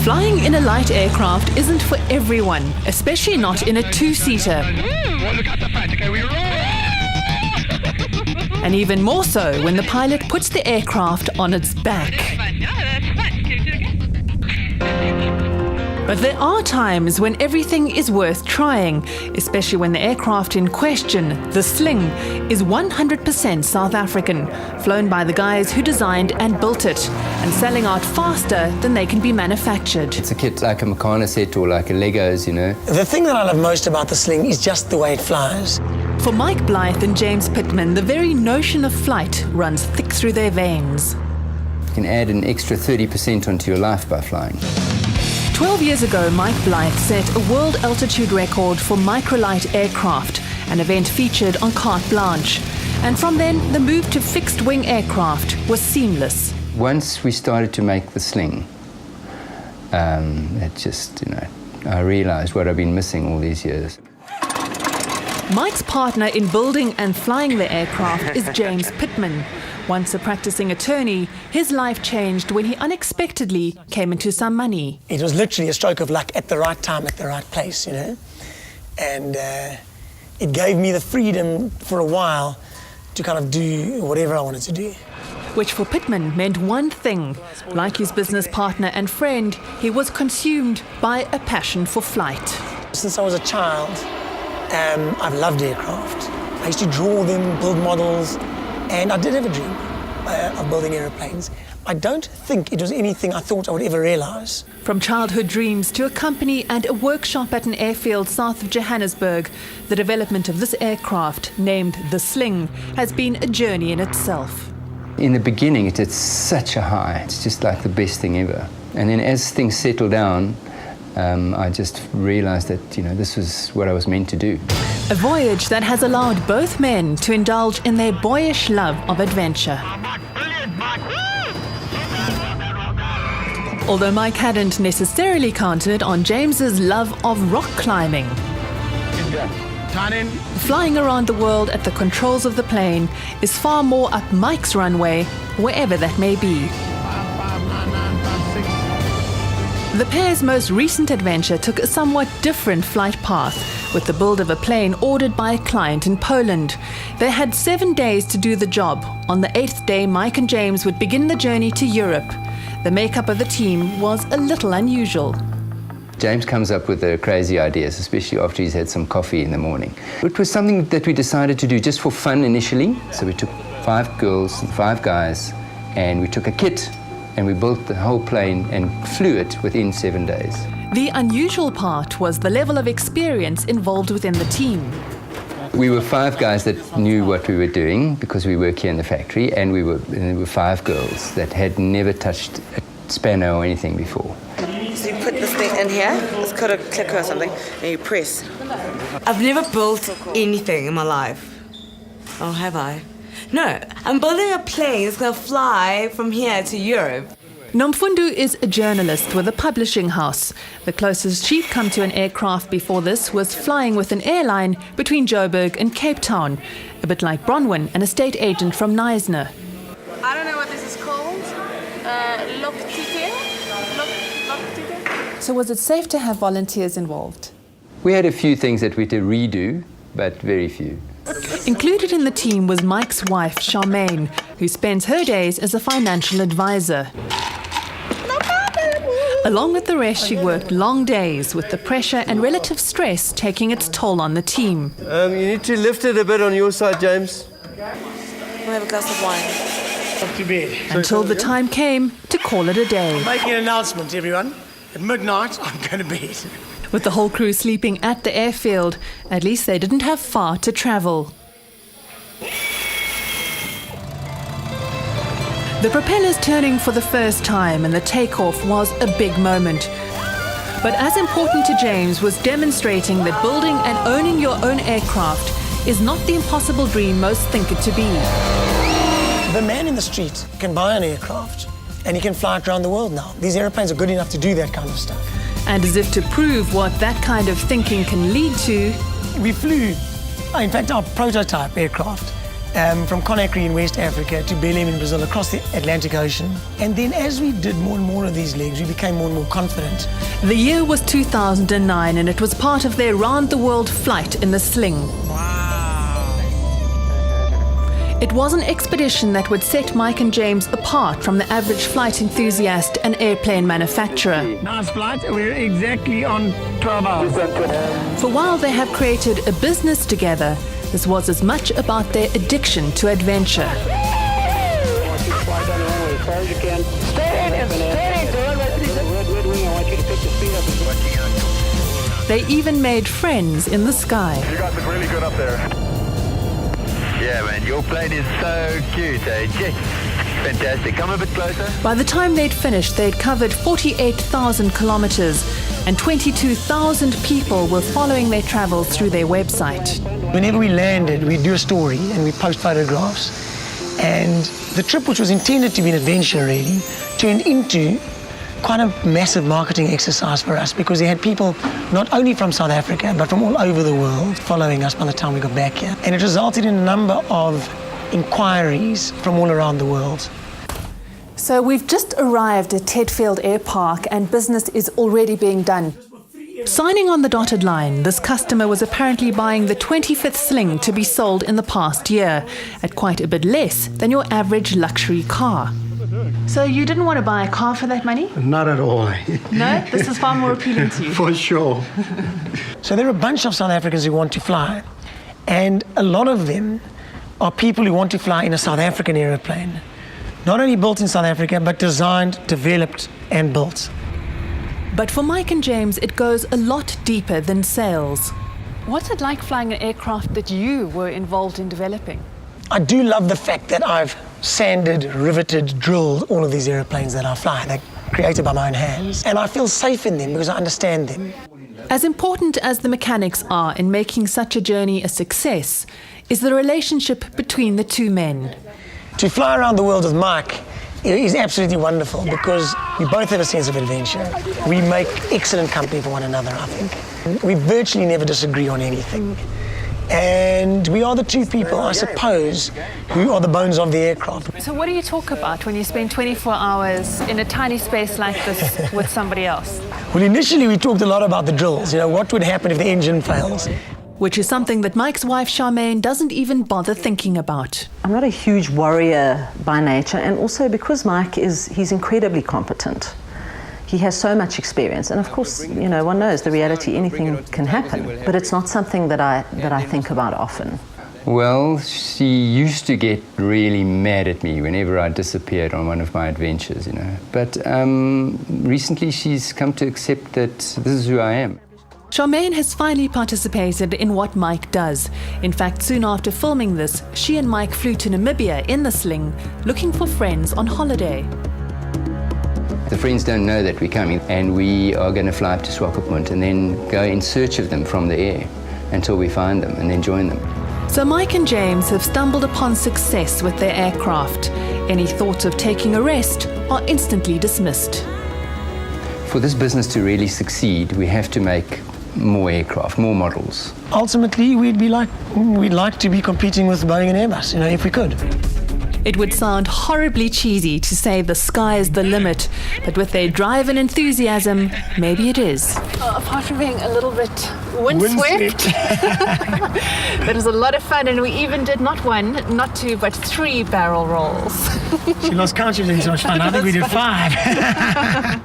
Flying in a light aircraft isn't for everyone, especially not in a two-seater. And even more so when the pilot puts the aircraft on its back. But there are times when everything is worth trying, especially when the aircraft in question, the Sling, is 100% South African, flown by the guys who designed and built it, and selling out faster than they can be manufactured. It's a kit like a Meccano set or like a Legos, you know. The thing that I love most about the Sling is just the way it flies. For Mike Blythe and James Pittman, the very notion of flight runs thick through their veins. You can add an extra 30% onto your life by flying. 12 years ago, Mike Blythe set a world altitude record for microlight aircraft, an event featured on Carte Blanche. And from then, the move to fixed-wing aircraft was seamless. Once we started to make the Sling, it just, I realized what I've been missing all these years. Mike's partner in building and flying the aircraft is James Pittman. Once a practicing attorney, his life changed when he unexpectedly came into some money. It was literally a stroke of luck at the right time, at the right place, And it gave me the freedom for a while to kind of do whatever I wanted to do. Which for Pittman meant one thing. Like his business partner and friend, he was consumed by a passion for flight. Since I was a child, I've loved aircraft. I used to draw them, build models, and I did have a dream of building aeroplanes. I don't think it was anything I thought I would ever realize. From childhood dreams to a company and a workshop at an airfield south of Johannesburg, the development of this aircraft, named the Sling, has been a journey in itself. In the beginning, it's at such a high. It's just like the best thing ever. And then as things settle down, I just realized that, this was what I was meant to do. A voyage that has allowed both men to indulge in their boyish love of adventure. Although Mike hadn't necessarily counted on James's love of rock climbing. Flying around the world at the controls of the plane is far more up Mike's runway, wherever that may be. The pair's most recent adventure took a somewhat different flight path, with the build of a plane ordered by a client in Poland. They had 7 days to do the job. On the 8th day, Mike and James would begin the journey to Europe. The makeup of the team was a little unusual. James comes up with the crazy ideas, especially after he's had some coffee in the morning. It was something that we decided to do just for fun initially. So we took 5 girls and 5 guys, and we took a kit, and we built the whole plane and flew it within 7 days. The unusual part was the level of experience involved within the team. We were 5 guys that knew what we were doing because we work here in the factory, and there were 5 girls that had never touched a spanner or anything before. So you put this thing in here, it's got a clicker or something, and you press. I've never built anything in my life. Oh, have I? No, I'm building a plane that's going to fly from here to Europe. Nomfundo is a journalist with a publishing house. The closest she'd come to an aircraft before this was flying with an airline between Joburg and Cape Town, a bit like Bronwyn, an estate agent from Knysna. I don't know what this is called. So was it safe to have volunteers involved? We had a few things that we had to redo, but very few. Included in the team was Mike's wife, Charmaine, who spends her days as a financial advisor. Along with the rest, she worked long days, with the pressure and relative stress taking its toll on the team. You need to lift it a bit on your side, James. We'll have a glass of wine. Up to bed. Until the time came to call it a day. Making an announcement, everyone. At midnight, I'm going to bed. With the whole crew sleeping at the airfield, at least they didn't have far to travel. The propellers turning for the first time, and the takeoff was a big moment. But as important to James was demonstrating that building and owning your own aircraft is not the impossible dream most think it to be. The man in the street can buy an aircraft, and he can fly it around the world now. These airplanes are good enough to do that kind of stuff. And as if to prove what that kind of thinking can lead to, We flew, in fact, our prototype aircraft from Conakry in West Africa to Belém in Brazil, across the Atlantic Ocean. And then as we did more and more of these legs, we became more and more confident. The year was 2009 and it was part of their round-the-world flight in the sling. It was an expedition that would set Mike and James apart from the average flight enthusiast and airplane manufacturer. Nice flight, we're exactly on 12 hours. For while they have created a business together, this was as much about their addiction to adventure. They even made friends in the sky. You guys look really good up there. Yeah, man, your plane is so cute, eh? Just fantastic. Come a bit closer. By the time they'd finished, they'd covered 48,000 kilometers, and 22,000 people were following their travels through their website. Whenever we landed, we'd do a story and we'd post photographs. And the trip, which was intended to be an adventure really, turned into quite a massive marketing exercise for us, because they had people not only from South Africa but from all over the world following us by the time we got back here. And it resulted in a number of inquiries from all around the world. So we've just arrived at Tedfield Air Park and business is already being done. Signing on the dotted line, this customer was apparently buying the 25th sling to be sold in the past year at quite a bit less than your average luxury car. So you didn't want to buy a car for that money? Not at all. No? This is far more appealing to you. For sure. So there are a bunch of South Africans who want to fly, and a lot of them are people who want to fly in a South African aeroplane. Not only built in South Africa, but designed, developed, and built. But for Mike and James, it goes a lot deeper than sales. What's it like flying an aircraft that you were involved in developing? I do love the fact that I've sanded, riveted, drilled all of these airplanes that I fly. They're created by my own hands. And I feel safe in them because I understand them. As important as the mechanics are in making such a journey a success, is the relationship between the two men. To fly around the world with Mike is absolutely wonderful because we both have a sense of adventure. We make excellent company for one another, I think. We virtually never disagree on anything. And we are the two people, I suppose, who are the bones of the aircraft. So what do you talk about when you spend 24 hours in a tiny space like this with somebody else? Well, initially we talked a lot about the drills. You know, what would happen if the engine fails? Which is something that Mike's wife Charmaine doesn't even bother thinking about. I'm not a huge worrier by nature, and also because Mike he's incredibly competent. He has so much experience, and of course, you know, one knows the reality, anything can happen, but it's not something that I think about often. Well, she used to get really mad at me whenever I disappeared on one of my adventures, you know. But recently she's come to accept that this is who I am. Charmaine has finally participated in what Mike does. In fact, soon after filming this, she and Mike flew to Namibia in the sling, looking for friends on holiday. The friends don't know that we're coming, and we are going to fly up to Swakopmund and then go in search of them from the air until we find them and then join them. So Mike and James have stumbled upon success with their aircraft. Any thoughts of taking a rest are instantly dismissed. For this business to really succeed, we have to make more aircraft, more models. Ultimately, we'd like to be competing with Boeing and Airbus, you know, if we could. It would sound horribly cheesy to say the sky is the limit, but with their drive and enthusiasm, maybe it is. Apart from being a little bit windswept, that was a lot of fun, and we even did not one, not two, but 3 barrel rolls. She lost count, she was having so much fun. I think we did 5.